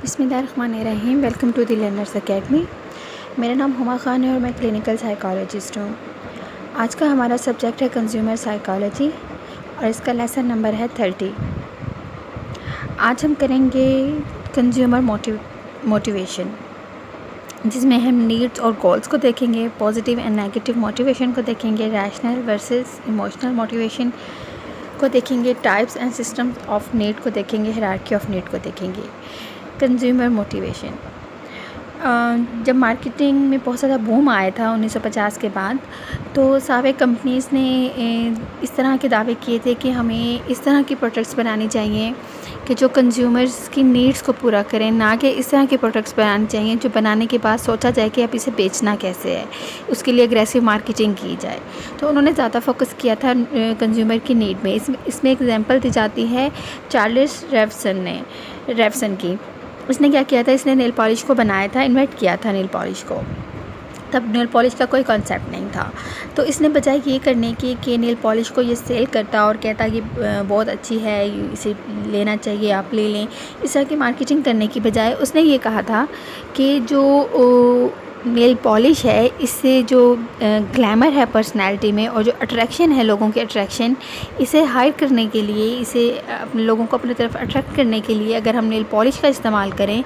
बिस्मिल्लाहिर्रहमानिर्रहीम। Welcome to the learners academy. मेरा नाम हुमा ख़ान है और मैं क्लिनिकल साइकोलॉजिस्ट हूँ। आज का हमारा सब्जेक्ट है कंज्यूमर साइकोलॉजी और इसका लेसन नंबर है 30। आज हम करेंगे कंज्यूमर मोटिवेशन, जिसमें हम नीड्स और गोल्स को देखेंगे, पॉजिटिव एंड नेगेटिव मोटिवेशन को देखेंगे, रैशनल वर्सेस इमोशनल मोटिवेशन को देखेंगे, types and systems of need को देखेंगे, हायरार्की ऑफ नीड को देखेंगे। कंज्यूमर मोटिवेशन, जब मार्केटिंग में बहुत ज़्यादा बूम आया था 1950 के बाद, तो सारे कंपनीज़ ने इस तरह के दावे किए थे कि हमें इस तरह की प्रोडक्ट्स बनानी चाहिए कि जो कंज्यूमर्स की नीड्स को पूरा करें, ना कि इस तरह के प्रोडक्ट्स बनाने चाहिए जो बनाने के बाद सोचा जाए कि अब इसे बेचना कैसे है, उसके लिए एग्रेसिव मार्केटिंग की जाए। तो उन्होंने ज़्यादा फोकस किया था कंज्यूमर की नीड में। इसमें एग्जांपल दी जाती है चार्ल्स रेवसन की। उसने क्या किया था, इसने नेल पॉलिश को बनाया था, इन्वेंट किया था नेल पॉलिश को। तब नेल पॉलिश का कोई कॉन्सेप्ट नहीं था, तो इसने बजाय ये करने की कि नेल पॉलिश को ये सेल करता और कहता कि बहुत अच्छी है, इसे लेना चाहिए, आप ले लें, इस तरह की मार्केटिंग करने की बजाय उसने ये कहा था कि जो नेल पॉलिश है, इससे जो ग्लैमर है पर्सनैलिटी में और जो अट्रैक्शन है, लोगों की अट्रैक्शन, इसे हाइड करने के लिए, इसे अपने लोगों को अपनी तरफ अट्रैक्ट करने के लिए अगर हम नेल पॉलिश का इस्तेमाल करें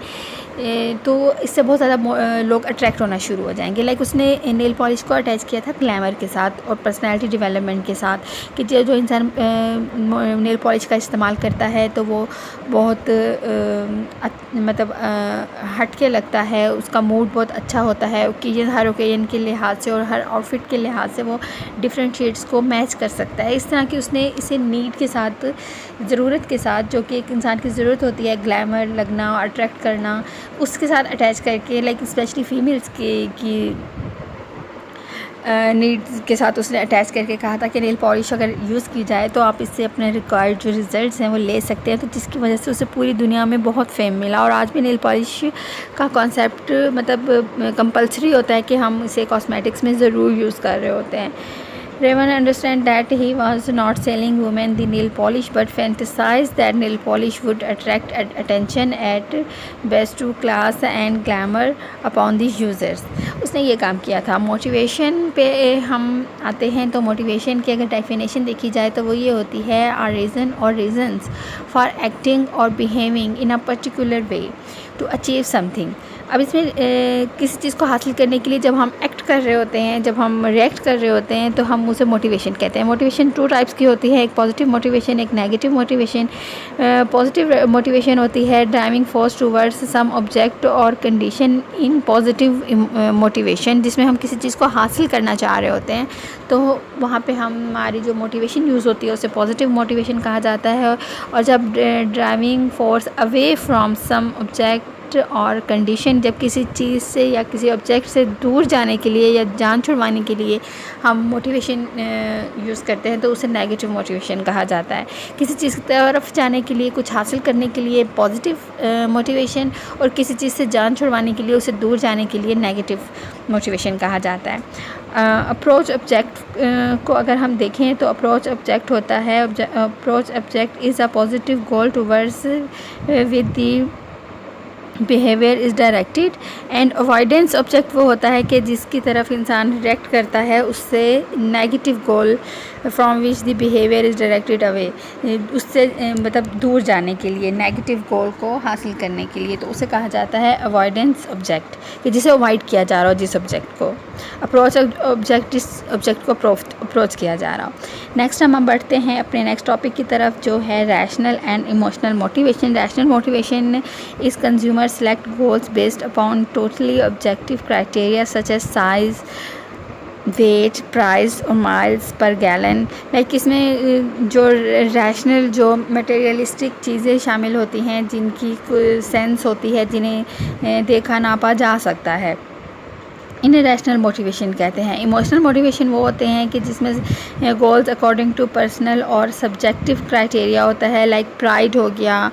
तो इससे बहुत ज़्यादा लोग अट्रैक्ट होना शुरू हो जाएंगे। लाइक उसने नेल पॉलिश को अटैच किया था ग्लैमर के साथ और पर्सनैलिटी डेवलपमेंट के साथ, कि जो इंसान नेल पॉलिश का इस्तेमाल करता है तो वो बहुत मतलब हट के लगता है, उसका मूड बहुत अच्छा होता है, हर ओकेजन के लिहाज से और हर आउटफिट के लिहाज से वो डिफरेंट शेड्स को मैच कर सकता है। इस तरह की उसने इसे नीड के साथ, ज़रूरत के साथ, जो कि एक इंसान की ज़रूरत होती है, ग्लैमर लगना, अट्रैक्ट करना, उसके साथ अटैच करके, लाइक स्पेशली फीमेल्स की नीड्स के साथ उसने अटैच करके कहा था कि नेल पॉलिश अगर यूज़ की जाए तो आप इससे अपने रिक्वायर्ड जो रिज़ल्ट्स हैं वो ले सकते हैं। तो जिसकी वजह से उसे पूरी दुनिया में बहुत फेम मिला और आज भी नेल पॉलिश का कॉन्सेप्ट मतलब कंपल्सरी होता है कि हम इसे कॉस्मेटिक्स में ज़रूर यूज़ कर रहे होते हैं। Raven understand that he was not selling women the nail polish but fantasized that nail polish would attract attention at best to class and glamour upon the users। उसने ये काम किया था। मोटिवेशन पे हम आते हैं तो मोटिवेशन की अगर डेफिनेशन देखी जाए तो वो ये होती है a reason or reasons for acting or behaving in a particular way to achieve something। अब इसमें किसी चीज़ को हासिल करने के लिए जब हम एक्ट कर रहे होते हैं, जब हम रिएक्ट कर रहे होते हैं तो हम उसे मोटिवेशन कहते हैं। मोटिवेशन 2 टाइप्स की होती है, एक पॉजिटिव मोटिवेशन, एक नेगेटिव मोटिवेशन। पॉजिटिव मोटिवेशन होती है driving force towards some object और कंडीशन इन पॉजिटिव मोटिवेशन, जिसमें हम किसी चीज़ को हासिल करना चाह रहे होते हैं तो वहाँ पे हमारी जो मोटिवेशन यूज़ होती है उसे पॉजिटिव मोटिवेशन कहा जाता है। और जब driving force away from some object और कंडीशन, जब किसी चीज़ से या किसी ऑब्जेक्ट से दूर जाने के लिए या जान छुड़वाने के लिए हम मोटिवेशन यूज़ करते हैं तो उसे नेगेटिव मोटिवेशन कहा जाता है। किसी चीज़ की तरफ जाने के लिए, कुछ हासिल करने के लिए पॉजिटिव मोटिवेशन, और किसी चीज़ से जान छुड़वाने के लिए, उसे दूर जाने के लिए नेगेटिव मोटिवेशन कहा जाता है। अप्रोच ऑब्जेक्ट को अगर हम देखें तो अप्रोच ऑब्जेक्ट होता है, approach object is a positive goal towards with the behaviour is directed. And avoidance object वो होता है कि जिसकी तरफ इंसान रिएक्ट करता है उससे negative goal from which the behaviour is directed away, उससे मतलब दूर जाने के लिए, नेगेटिव गोल को हासिल करने के लिए, तो उसे कहा जाता है अवॉइडेंस ऑब्जेक्ट, कि जिसे अवॉइड किया जा रहा हो जिस ऑब्जेक्ट को। अप्रोच ऑब्जेक्ट इस ऑब्जेक्ट को अप्रोच किया जा रहा हो। नेक्स्ट हम बढ़ते हैं अपने नेक्स्ट टॉपिक की तरफ, जो है rational and emotional motivation. Rational motivation is consumer select goals based upon totally objective criteria such as size, weight, price और माइल्स पर गैलन। लाइक इसमें जो रैशनल, जो मटेरियलिस्टिक चीज़ें शामिल होती हैं, जिनकी सेंस होती है, जिन्हें देखा नापा जा सकता है, इन्हें रैशनल मोटिवेशन कहते हैं। इमोशनल मोटिवेशन वो होते हैं कि जिसमें गोल्स अकॉर्डिंग टू पर्सनल और सब्जेक्टिव क्राइटेरिया होता है। लाइक प्राइड हो गया,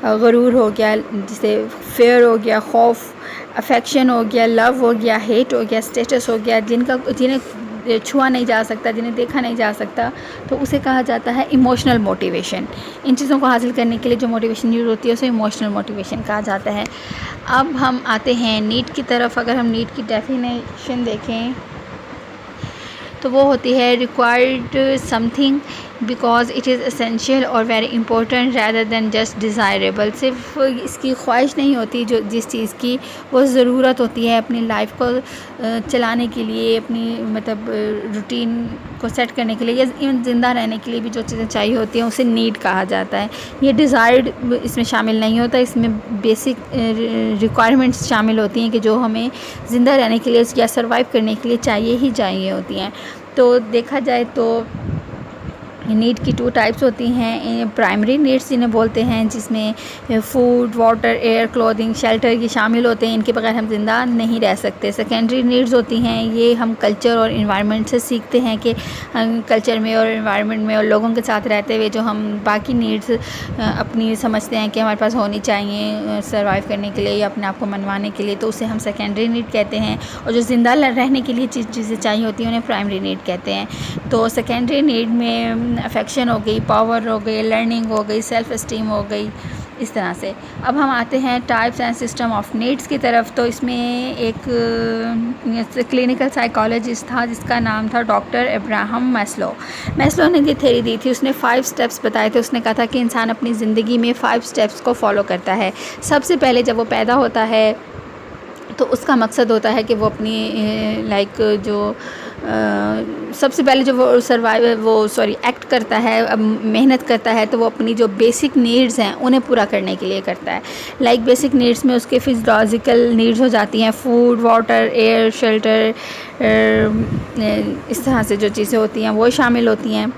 गुरूर हो गया, जिसे फेयर हो गया, खौफ, अफेक्शन हो गया, लव हो गया, हेट हो गया, स्टेटस हो गया, जिन्हें छुआ नहीं जा सकता, जिन्हें देखा नहीं जा सकता, तो उसे कहा जाता है इमोशनल मोटिवेशन। इन चीज़ों को हासिल करने के लिए जो मोटिवेशन यूज़ होती है उसे इमोशनल मोटिवेशन कहा जाता है। अब हम आते हैं नीड की तरफ। अगर हम नीड की डेफिनेशन देखें तो वो होती है required something because it is essential और very important rather than just desirable. सिर्फ इसकी ख्वाहिश नहीं होती, जो जिस चीज़ की वो ज़रूरत होती है अपनी लाइफ को चलाने के लिए, अपनी मतलब रूटीन को सेट करने के लिए, या इवन ज़िंदा रहने के लिए भी जो चीज़ें चाहिए होती हैं उसे नीड कहा जाता है। ये डिज़ायर्ड इसमें शामिल नहीं होता, इसमें बेसिक रिक्वायरमेंट्स शामिल होती हैं कि जो हमें ज़िंदा रहने के लिए या सर्वाइव करने के लिए चाहिए ही चाहिए होती हैं। तो देखा जाए तो नीड की 2 टाइप्स होती हैं। प्राइमरी नीड्स जिन्हें बोलते हैं, जिसमें food, water, air, clothing, shelter ये शामिल होते हैं, इनके बगैर हम ज़िंदा नहीं रह सकते। सेकेंडरी नीड्स होती हैं, ये हम कल्चर और इन्वायरमेंट से सीखते हैं कि कल्चर में और इन्वायरमेंट में और लोगों के साथ रहते हुए जो हम बाकी नीड्स अपनी समझते हैं कि हमारे पास होनी चाहिए सर्वाइव करने के लिए या अपने आप को मनवाने के लिए, तो उसे हम सेकेंडरी नीड कहते हैं। और जो ज़िंदा रहने के लिए चीज़ें चाहिए होती हैं उन्हें प्राइमरी नीड कहते हैं। तो सेकेंडरी नीड में अफेक्शन हो गई, पावर हो गई, लर्निंग हो गई, सेल्फ़ एस्टीम हो गई, इस तरह से। अब हम आते हैं types and system of needs की तरफ। तो इसमें एक क्लिनिकल साइकोलॉजिस्ट था जिसका नाम था डॉक्टर अब्राहम मैस्लो। मैस्लो ने ये थ्योरी दी थी, उसने 5 स्टेप्स बताए थे। उसने कहा था कि इंसान अपनी ज़िंदगी में 5 स्टेप्स को फॉलो करता है। सबसे पहले जब वो पैदा होता है तो उसका मकसद होता है कि वो अपनी सबसे पहले जो वो एक्ट करता है, अब मेहनत करता है, तो वो अपनी जो बेसिक नीड्स हैं उन्हें पूरा करने के लिए करता है। बेसिक नीड्स में उसके फिजियोलॉजिकल नीड्स हो जाती हैं, फूड, वाटर, एयर, शेल्टर, इस तरह से जो चीज़ें होती हैं वो शामिल होती हैं।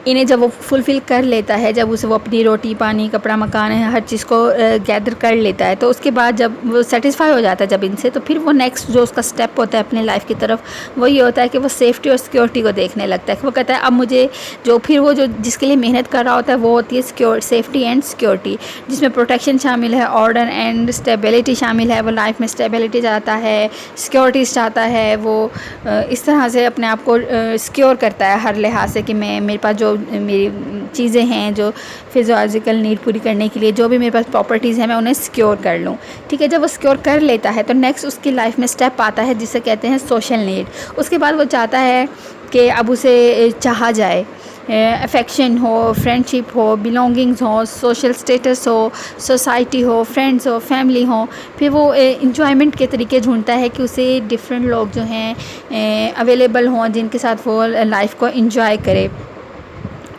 इन्हें जब वो फुलफ़िल कर लेता है, जब उसे वो अपनी रोटी, पानी, कपड़ा, मकान है, हर चीज़ को गैदर कर लेता है, तो उसके बाद जब वो सेटिस्फाई हो जाता है जब इनसे, तो फिर वो नेक्स्ट जो उसका स्टेप होता है अपने लाइफ की तरफ, वो ये होता है कि वो सेफ्टी और सिक्योरिटी को देखने लगता है। वो कहता है अब मुझे जो जिसके लिए मेहनत कर रहा होता है वो होती है सेफ्टी एंड सिक्योरिटी, जिसमें प्रोटेक्शन शामिल है, ऑर्डर एंड स्टेबिलिटी शामिल है। वो लाइफ में स्टेबिलिटी चाहता है, सिक्योरिटी चाहता है, वो इस तरह से अपने आप को सिक्योर करता है हर लिहाज से कि मेरे पास जो मेरी चीज़ें हैं, जो फिजियोलॉजिकल नीड पूरी करने के लिए जो भी मेरे पास प्रॉपर्टीज़ हैं, मैं उन्हें सिक्योर कर लूँ। ठीक है, जब वो सिक्योर कर लेता है तो नेक्स्ट उसकी लाइफ में स्टेप आता है जिसे कहते हैं सोशल नीड। उसके बाद वो चाहता है कि अब उसे चाहा जाए, अफेक्शन हो, फ्रेंडशिप हो, बिलोंगिंग्स हो, सोशल स्टेटस हो, सोसाइटी हो, फ्रेंड्स हो, फैमिली हो। फिर वो इंजॉयमेंट के तरीके ढूंढता है कि उसे डिफरेंट लोग जो हैं अवेलेबल हों जिनके साथ वो लाइफ को इंजॉय करे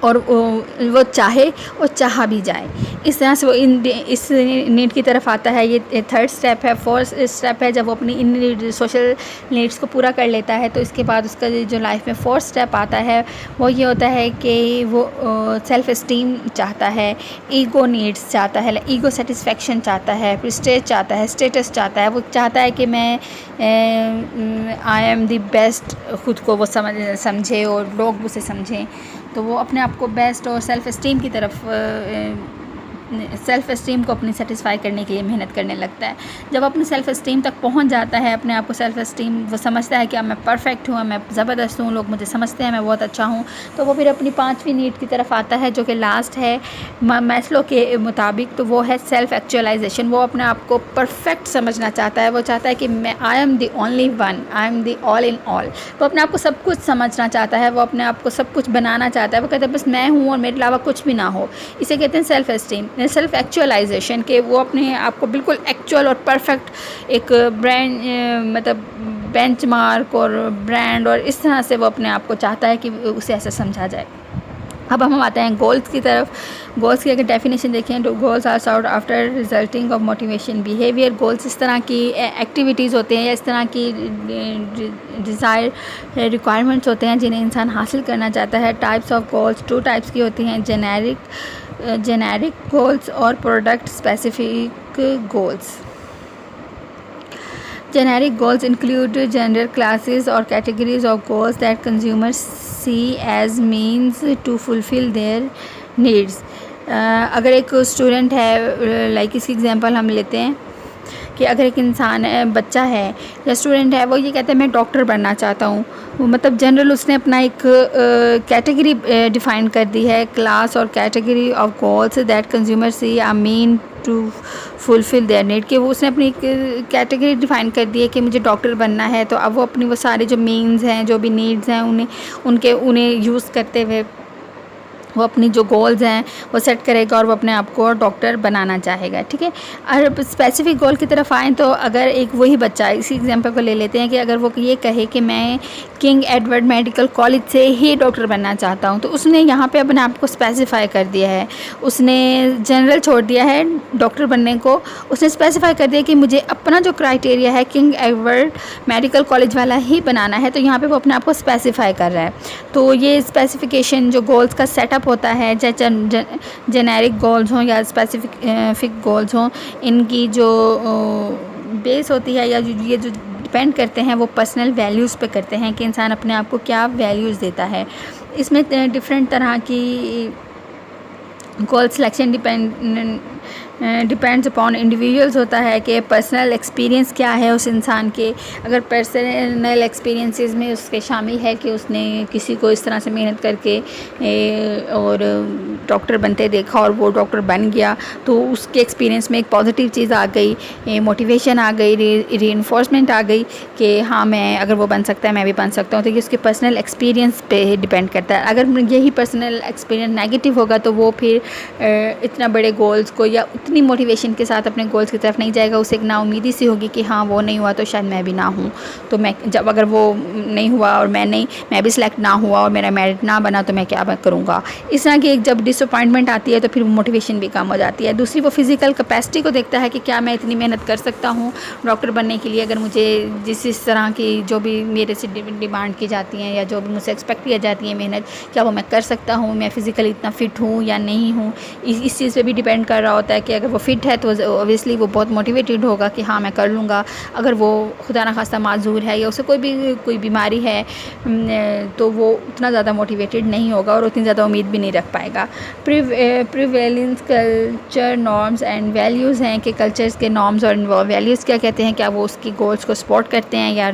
और वो चाहे और चाहा भी जाए। इस तरह से वो इस नीड की तरफ आता है। ये 3rd स्टेप है। 4th स्टेप है जब वो अपनी इन सोशल नीड्स को पूरा कर लेता है, तो इसके बाद उसका जो लाइफ में 4th स्टेप आता है वो ये होता है कि वो सेल्फ़ एस्टीम चाहता है, ईगो नीड्स चाहता है, ईगो सेटिस्फेक्शन चाहता है, प्रेस्टीज चाहता है, स्टेटस चाहता है। वो चाहता है कि मैं आई एम द बेस्ट, ख़ुद को वो समझे और लोग उसे समझें। तो वो अपने आप को बेस्ट और सेल्फ़ एस्टीम की तरफ सेल्फ़ एस्टीम को अपनी सेटिस्फाई करने के लिए मेहनत करने लगता है। जब अपनी सेल्फ़ एस्टीम तक पहुंच जाता है, अपने आप को सेल्फ़ एस्टीम वो समझता है कि अब मैं परफेक्ट हूँ, मैं ज़बरदस्त हूँ, लोग मुझे समझते हैं, मैं बहुत अच्छा हूँ, तो वो फिर अपनी 5वीं नीड की तरफ आता है जो कि लास्ट है मैस्लो के मुताबिक। तो वो है सेल्फ़ एक्चुअलाइजेशन। वो अपने आप को परफेक्ट समझना चाहता है। वो चाहता है कि मैं I am the only one, I am the all in all. वो अपने आप को सब कुछ समझना चाहता है, वो अपने आप को सब कुछ बनाना चाहता है। वो कहता है बस मैं हूँ और मेरे अलावा कुछ भी ना हो। इसे कहते हैं सेल्फ़ एस्टीम, सेल्फ़ एक्चुअलाइजेशन, के वो अपने आप को बिल्कुल एक्चुअल और परफेक्ट एक बेंचमार्क और ब्रांड और इस तरह से वो अपने आप को चाहता है कि उसे ऐसा समझा जाए। अब हम आते हैं गोल्स की तरफ। गोल्स की अगर डेफिनेशन देखें तो goals are sought after resulting of motivation behaviour. Goals इस तरह की एक्टिविटीज़ होते हैं या इस तरह की डिज़ायर रिक्वायरमेंट्स होते हैं जिन्हें इंसान हासिल करना चाहता है। टाइप्स ऑफ गोल्स 2 टाइप्स की होती हैं, जेनेरिक गोल्स और product specific goals. Generic goals include general classes or categories of goals that consumers see as means to fulfill their needs. अगर एक स्टूडेंट है, इसकी एग्जांपल हम लेते हैं कि अगर एक इंसान बच्चा है या स्टूडेंट है, वो ये कहता है मैं डॉक्टर बनना चाहता हूँ, मतलब जनरल उसने अपना एक कैटेगरी डिफ़ाइन कर दी है, क्लास और category of goals that consumer see are mean to fulfil their need, कि वो उसने अपनी एक कैटेगरी डिफ़ाइन कर दी है कि मुझे डॉक्टर बनना है। तो अब वो अपनी वो सारे जो मीन्स हैं, जो भी नीड्स हैं, उन्हें यूज़ करते हुए वो अपनी जो गोल्स हैं वो सेट करेगा और वो अपने आप को डॉक्टर बनाना चाहेगा, ठीक है। और स्पेसिफिक गोल की तरफ आएँ तो अगर एक वही बच्चा, इसी एग्जांपल को ले लेते हैं कि अगर वो ये कहे कि मैं किंग एडवर्ड मेडिकल कॉलेज से ही डॉक्टर बनना चाहता हूँ, तो उसने यहाँ पे अपने आप को स्पेसिफाई कर दिया है। उसने जनरल छोड़ दिया है डॉक्टर बनने को, उसने स्पेसिफाई कर दिया कि मुझे अपना जो क्राइटेरिया है किंग एडवर्ड मेडिकल कॉलेज वाला ही बनाना है, तो यहाँ पर वो अपने आप को स्पेसिफाई कर रहा है। तो ये स्पेसिफिकेशन जो गोल्स का सेटअप होता है, चाहे जेनेरिक गोल्स हों या स्पेसिफिक गोल्स हों, इनकी जो बेस होती है या ये जो डिपेंड करते हैं वो पर्सनल वैल्यूज़ पे करते हैं कि इंसान अपने आप को क्या वैल्यूज़ देता है। इसमें डिफरेंट तरह की गोल सिलेक्शन डिपेंड्स अपॉन इंडिविजुअल्स होता है कि पर्सनल एक्सपीरियंस क्या है उस इंसान के। अगर पर्सनल एक्सपीरियंसेस में उसके शामिल है कि उसने किसी को इस तरह से मेहनत करके और डॉक्टर बनते देखा और वो डॉक्टर बन गया, तो उसके एक्सपीरियंस में एक पॉजिटिव चीज़ आ गई, मोटिवेशन आ गई, रीइंफोर्समेंट आ गई कि हाँ मैं अगर वो बन सकता है मैं भी बन सकता हूँ। तो ये उसके पर्सनल एक्सपीरियंस पे डिपेंड करता है। अगर यही पर्सनल एक्सपीरियंस नेगेटिव होगा तो वो फिर इतना बड़े गोल्स को या उतनी मोटिवेशन के साथ अपने गोल्स की तरफ नहीं जाएगा। उसे एक नाउमीदी सी होगी कि हाँ वो नहीं हुआ तो शायद मैं भी ना हूँ, तो मैं जब अगर वो नहीं हुआ और मैं भी सिलेक्ट ना हुआ और मेरा मेरिट ना बना तो मैं क्या करूँगा। इस तरह की एक जब डिसअपॉइंटमेंट आती है तो फिर मोटिवेशन भी कम हो जाती है। दूसरी वो फिज़िकल कैपेसिटी को देखता है कि क्या मैं इतनी मेहनत कर सकता हूँ डॉक्टर बनने के लिए। अगर मुझे जिस तरह की जो भी मेरे से डिमांड की जाती हैं या जो भी मुझसे एक्सपेक्ट किया जाती है मेहनत, क्या वो मैं कर सकता हूँ, मैं फ़िज़िकली इतना फ़िट हूँ या नहीं हूँ। इस चीज़ पे भी डिपेंड कर रहा होता है कि अगर वो फ़िट है तो ऑब्वियसली वो बहुत मोटिवेटेड होगा कि हाँ मैं कर लूँगा। अगर वो खुदा न खास्ता माजूर है या उसे कोई बीमारी है तो वो उतना ज़्यादा मोटिवेटेड नहीं होगा और उतनी ज़्यादा उम्मीद भी नहीं रख पाएगा। Prevalence culture norms and values हैं कि कल्चर्स के नॉर्म्स और वैल्यूज़ क्या कहते हैं, क्या वो उसकी गोल्स को सपोर्ट करते हैं या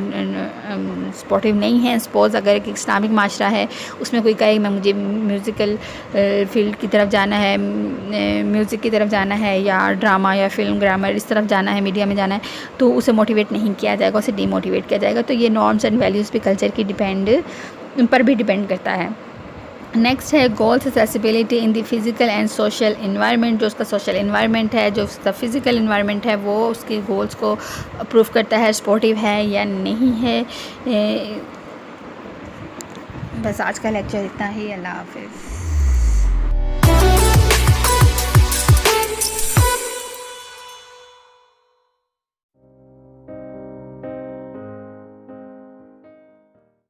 सपोर्टिव नहीं हैं। सपोज़ अगर एक इस्लामिक माशरा है, उसमें कोई कहे मुझे म्यूज़िकल फील्ड की तरफ जाना है, म्यूज़िक की तरफ जाना है या ड्रामा या फिल्म ग्रामर इस तरफ जाना है, मीडिया में जाना है, तो उसे मोटिवेट नहीं किया जाएगा, उसे डीमोटिवेट किया जाएगा। तो ये नॉर्म्स एंड वैल्यूज़ भी कल्चर की पर भी डिपेंड करता है। नेक्स्ट है goals accessibility in the physical and social environment. जो उसका सोशल इन्वायरमेंट है, जो उसका फिज़िकल इन्वायरमेंट है, वो उसके गोल्स को अप्रूव करता है, सपोर्टिव है या नहीं है। बस आज का लेक्चर इतना ही। अल्लाह हाफ़िज़।